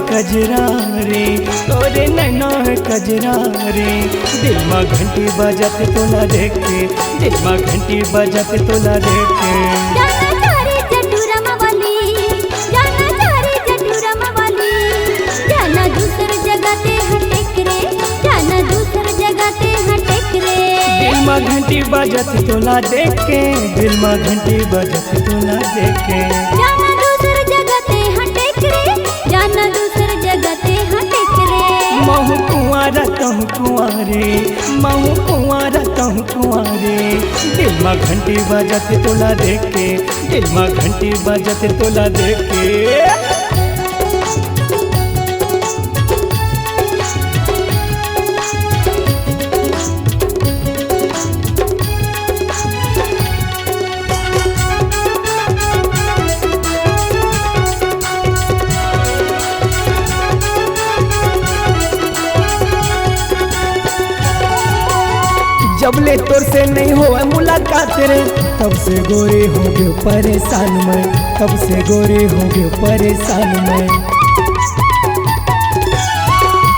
कजरा रे तोरे नैना है कजरा रे दिल में घंटी बजत तोला देख के दिल में घंटी बजत तोला देख के जाना चारे जटूरम वाली जाना चारे जटूरम वाली जाना दूसर जगह ते हटेक रे जाना दूसर जगह ते हटेक रे दिल में घंटी बजत तोला देख के दिल में घंटी बजत तोला देख के जाना दूसर जगह ते हटेक रे जाना दूसर जगह ते हटेक रे महू कुंवारा कहूँ कुंवारे महू कुंवारा कहूँ कुंवारे दिल में घंटी बजत तोला देख के दिल में घंटी बजत तोला देख के जबले तोर से नहीं हो मुलाकात रे तब से गोरे हो गए परेशान मैं तब से गोरे हो गए परेशान मैं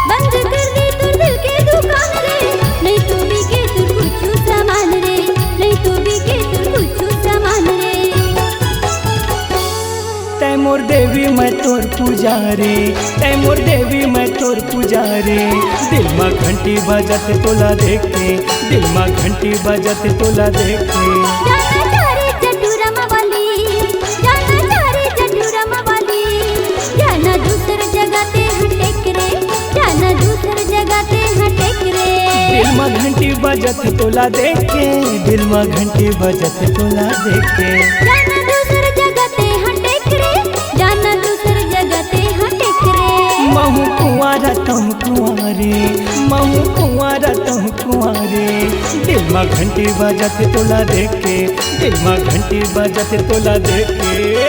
बंद कर दी तू दिल के दुकान रे नहीं तू भी के तू कुछ सामान रे नहीं तू भी के तू कुछ सामान रे तै मोर देवी मैं तोर पुजारी तै मोर देवी मैं तोर पुजारी दिल में घंटी बजत तोला देख के दिल में घंटी बजत तोला देख के जाना चारे जटूरम वाली जाना चारे जटूरम वाली जाना दूसर जगह ते हटेक रे जाना दूसर जगह ते हटेक रे दिल में घंटी बजत तोला देख के दिल में घंटी बजत तोला देख के जाना दूसर जगह ते हटेक रे जाना दूसर जगह ते हटेक रे महू कुंवारा तुम कुंवारे महू कुंवारा तुम कुंवारे दिल में घंटी बजत तोला देख के दिल में घंटी बजत तोला देख के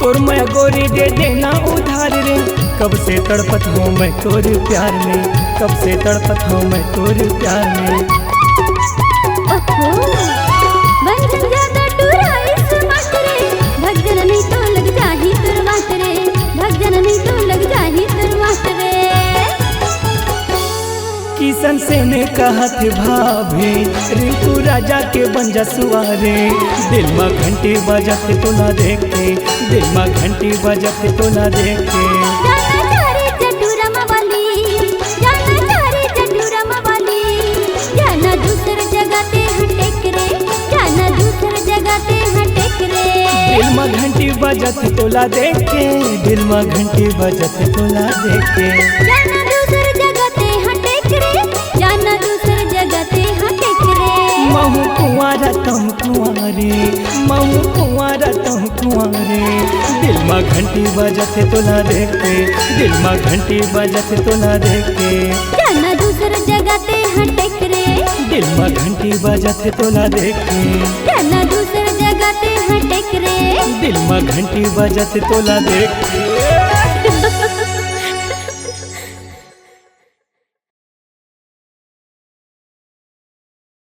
तोर मैं गोरी दे देना उधार रे कब से तड़पत हूँ मैं तोर प्यार में कब से तड़पत हूँ मैं तोर प्यार में ओहो बंधन ज्यादा टूरा इस मात रे भगजन नहीं तो लग जाही तुर मात रे भगजन नहीं तो लग जाही तुर मात रे किशन से ने कहा थे भाभी रिंकू राजा के बंजा सुआरे दिल में घंटी बजत तोला देख के दिल में घंटी बजत तोला देख के जाना चारे जटूरम वाली जाना चारे जटूरम वाली जाना दूसर जगह ते हटेक रे जाना दूसर जगह ते हटेक रे दिल में घंटी बजत तोला देख के दिल में घंटी बजत तोला देख के जाना दूसर जगह ते हटेक रे जाना दूसर जगह ते हटेक रे महू कुंवारा तुम कुंवारे महू कुंवारा तुम कुंवारे दिल में घंटी बजत तोला देख के दिल में घंटी बजत तोला देख के जाना दूसर जगह ते हटेक रे दिल में घंटी बजत तोला देख के जाना दूसर जगह ते हटेक रे दिल में घंटी बजत तोला देख के